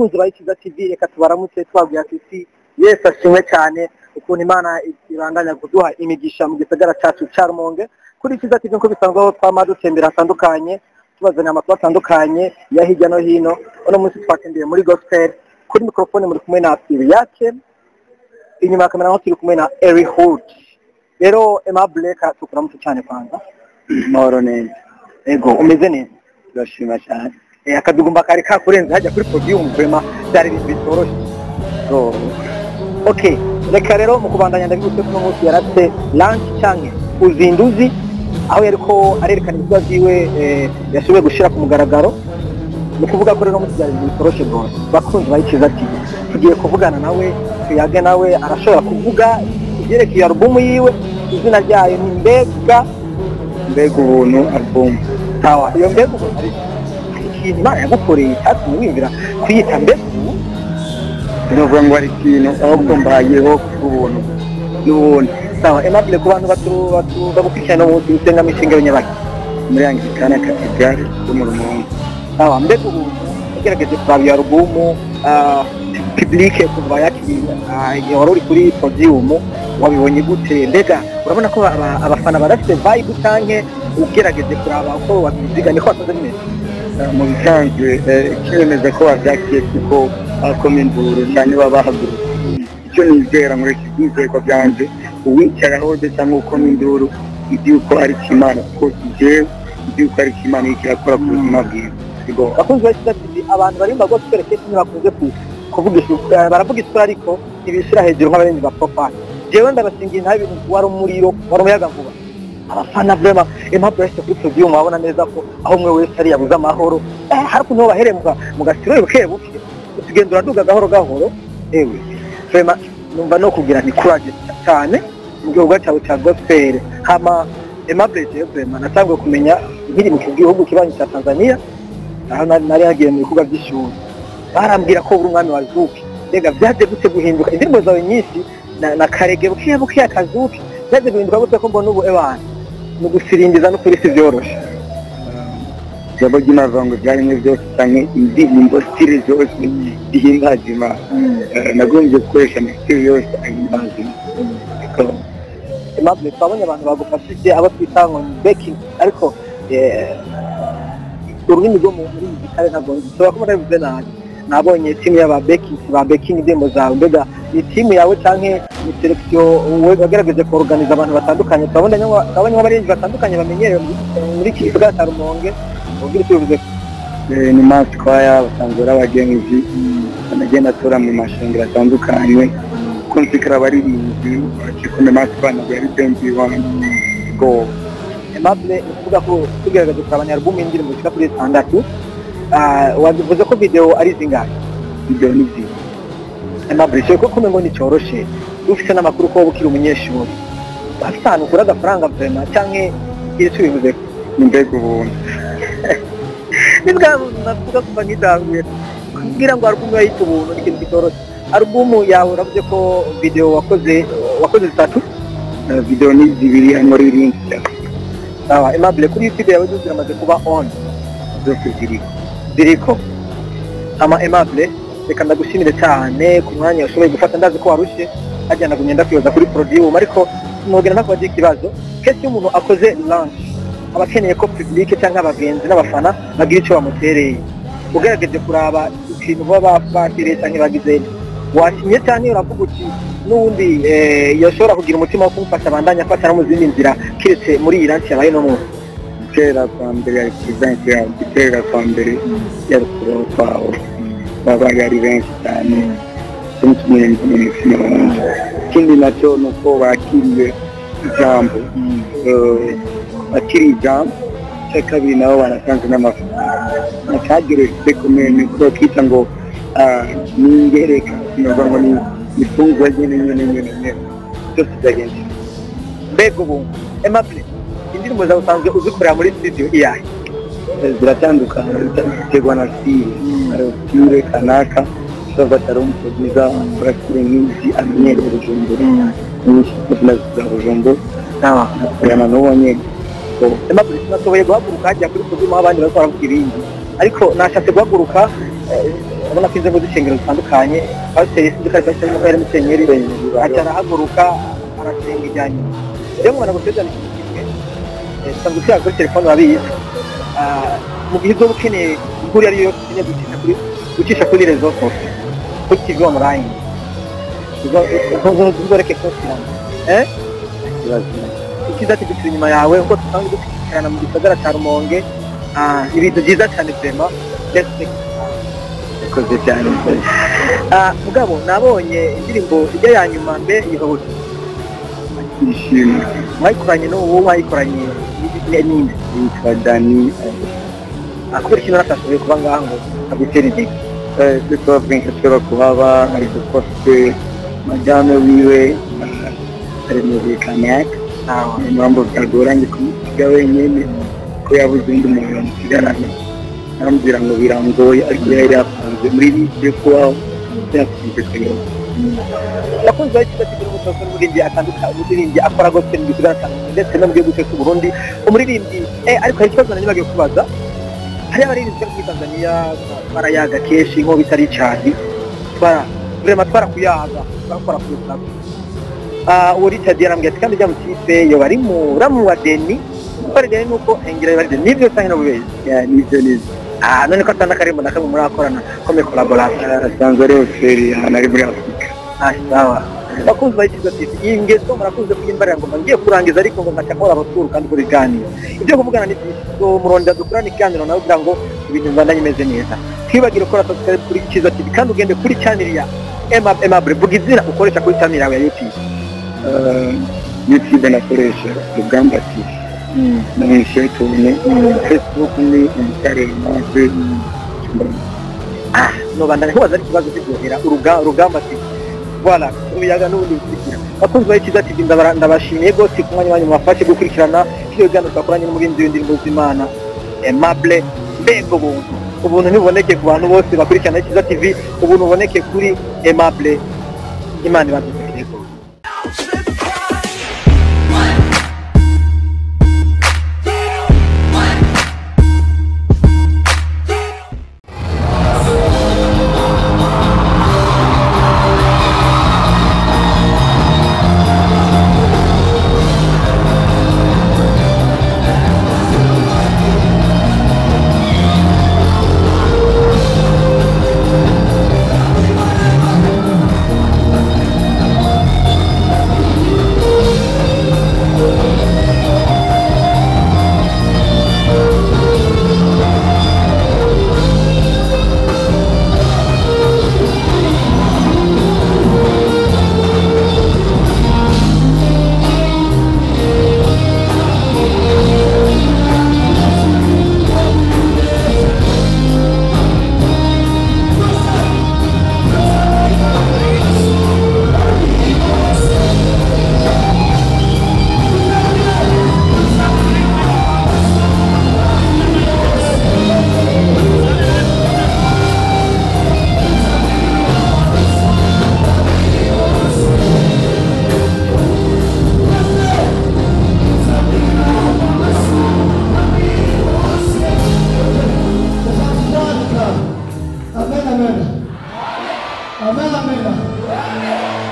bakunzi ba Ikiza TV reka tubaramutse twabwiye ati Yesu ashimwe cyane ukuntu Imana iranganya kuduha imigisha mu gisagara cyacu cya Rumonge kuri Ikiza TV nko bisanzwe aho twama dutembera atandukanye tubazanya amakuru atandukanye ya hirya no hino uno munsi twatembeye muri gospel kuri microphone muri kumwe na Siriake inyuma ya kamera aho turi kumwe na Eri Hood rero Aimable tukuramutse cyane kwanza mahoro neza ego umeze neza turashima cyane akadugumba kari kakurenze hajya kuri podium vraiment byari ibintu bitoroshye okay reka rero mu kubandanya ndabigutse kuno munsi yaratse lunch cyane uzinduzi aho yariko arerekana ibyo byiwe yashoboye gushira ku mugaragaro no kuvuga ko rero mu byari bitoroshye rwose bakunze bayikiza ati tugiye kuvugana nawe tuyage nawe arashobora kuvuga ibyerekeye album yiwe izina ryayo ni mbega ubuntu album tawa iyo mbega ubuntu ari ikintu Imana yagukoreye cyatumye wiyumvira kwiyita mbega ubu ndavuga ngo ari ikintu ahubwo mbayeho ubuntu n'ubundi tawa Aimable ku bantu bagukurikirana mu gusenga mishinga y'abanyabaki muri Anglikana Cathedral yo mu Rumonge tawa mbega ubu ugerageje kuraba iyo album publique kuva yakiriye wari uri kuri podium wabibonye gute mbega urabona ko abafana barafite vibe canke ugerageje kuraba uko wabiziga niko wakoze neza mu bisanzwe ikemeza ko wavyakiye kuko bakoma induru cyane babahagurutse icyo nizera muri iki byizerwa byanje uwicaraho cyangwa ukoma induru ibyuko ari Imana kuko jewe ibyuko ari Imana ikirakora ku buzima bwiwe bakunze bakiza ati abantu bari mu gospel case bakunze kuvugisha baravuga isura ariko ibishira hejuru nk'abarenzi ba profile jewe ndabasingira nta bintu wari umuriro wari umuyaga vuba abafana vraiment Aimable kuri podium wabona neza ko aho umwe wese ari yabuze amahoro hari kuntu baheremuka mu gasiro buke tugendura duga gahoro ewe vraiment numva no kugira ni courage cyane mu gihugu cyawe cya gospel hama Aimable vraiment natangwe kumenya nkiri mu gihugu kibanyi cya Tanzania aho nari yagiye mu bikorwa by'ishuri barambwira ko buri umwami wa Zuki mbega byaje gute guhinduka indirimbo zawe nyinshi na karege buke akazuki byaje guhinduka gute ko mbona ubu ebana mu gusirindiza no kuri si byoroshe jabo ginavango byarimo byose cyane indirimbo style zose dihimbaza Imana nagombye gukoresha style yose ahimbaza Aimable twabonye abantu bagufashije abo twita ngo backing ariko ururimi rwo muri muzikale ntabwo nshobora kuba nabivuze nabi nabonye timu y'aba backing indirimbo zawe mbega ni timu yawe canke ni selection wagerageje kuorganiza abantu batandukanye twabonye abarinzi batandukanye bamenyereye muri iki gisagara cya Rumonge ubwire tubivuze ni masquaya basanzwe abagenzi banagenda atora mu mashengero atandukanye konsikara abaririmbyi bakikome masquaya na yari dembi go Aimable uvuga ko tugerageza kurabanya album y'indirimbo zika kuri 6 wavuze ko video ari zingahe video ni zi Aimable cyo ko ngo ni cyoroshe ufite n'amakuru ko bukira umunyeshuri afitana ukura agafaranga vraiment canke iri tubivuze ni mbega ubuntu nibwa navuga kuva ngitanguye kugira ngo album yayite ubuntu ikintu gitoroshe album yawe uravuze ko video wakoze 3 video ni zibiri hano riri sawa Aimable kuri YouTube yawe ziramaze kuba on zose ziriko ama Aimable reka ndagushimire cyane ku mwanya washoboye gufata ndazi ko warushe ajyana kugenda kwiyoza kuri podium ariko nogera nakubaje ikibazo kese umuntu akoze launch abakeneye ko public cyangwa abagenzi n'abafana bagira icyo bamutereye ugerageje kuraba ikintu baba bakiriye cyangwa bagize washimye cyane uravuga uti n'undi yashobora kugira umutima wo kumufasha abandanya afasha no mu zindi nzira kiretse muri iyi launch yabaye no mu kera kwa mbere ya present ya kera kwa mbere ya rukuru kwawo baba yari benshi cyane tumtumye n'imikino kindi nacyo nuko bakiriye ijambo bakiri ijambo kabiri nabo banasanze n'amafaranga nakagere bekomene ko kita ngo ningereka ngo ni fungwa nyene byose byagenze mbega ubu Aimable indirimbo zawe usanzwe uzikorera muri studio iyahe ziratandukana biterwa na style kanaka batari umuproducer akora style nk'izi amenyereye Bujumbura nyinshi za Bujumbura yana n'ubonye Aimable sinashoboye guhaguruka hajya kuri podium abandi bari baravuga ibindi ariko nashatse guhaguruka urabona ko inzego z'ishengero zitandukanye pasiteri sinzi ko ari pasiteri n'uko yari musenyeri aca arahaguruka arasenga ijya nyuma rero mubona gusezerana ikintu kimwe usanzwe ushyira kuri telefone urabizi mu gihe uzoba ukeneye inkuru iyo ari yo yose ukeneye gucisha kuri rezo sose kuri tv online ntuzoreke kunsirana icyiza kigukira inyuma yawe nk'uko dusanzwe dukurikirana mu gisagara cya Rumonge ibintu byiza cyane vrema ikoze cyane mugabo nabonye indirimbo ijya ya nyuma mbe yihoze ishimwe mwayikoranye n'uwo mwayikoranye n'inde yitwa Dani kubera ikintu natashoboye kuba ngaha ngo agutera intege kuko bwinshi ashobora kuhaba ariko kose madame wiwe ari muri kanaka impamvu byagoranye kumusiga wenyine ko yabuze undi muntu bamusigarana arambwira ngo birangoye ariko yari yapanze muri bisi yo kubaho yakunze kuyoba yakunze ikigo kigira umutozo n'umuririmbyi atandukanye umuririmbyi akora gospel mu gisagara cya ndetse no mu gihugu cy'u Burundi umuririmbyi ariko hari ikibazo nanibagiye kubaza hari abaririmbyi muri Tanzania barayaga kenshi nko bitari cyane twarakuyaga bakora kurusha uwo Richard yarambwiye ati kandi ujya mu kipe yo bari mu ramu wa Deni gukora Deni nuko engira bari Deni nibyo cyane no bubezi nibyo none ko atana karimo nakamwe muri akorana comme collaboration asanzwe ari oferi ari muri Afrika sawa bakunze bayikiza TV ingeso murakunze kuyimbarira ngo ngiye kurangiza ariko ngo ngakora abaturu kandi kuri ganiro ibyo kuvugana ni muronda dukurana iganiro nawe kugira ngo ibintu mbandanye imeze neza twibagire ko subscribe kuri Kiza TV kandi ugende kuri channel ya Aimable Bugizira ukoresha kuri channel yawe ya YouTube YouTube nakoresha Rugamba TV na Instagram Facebook ni Aimable no bandanye kubaza ikibazo cy'iryohera Rugamba TV voilà ubiyaga n'ubundi bikurikira bakunze bayikiza TV ndabashimiye gose ku mwanya wanyu mwafashe gukurikirana cyo gano twakoranye n'umurinzi w'indirimbo z'Imana Aimable Mbego ubuntu niboneke ku bantu bose bakurikirana Kiza TV ubuntu buboneke kuri Aimable Imana ibadufashe ko Amen.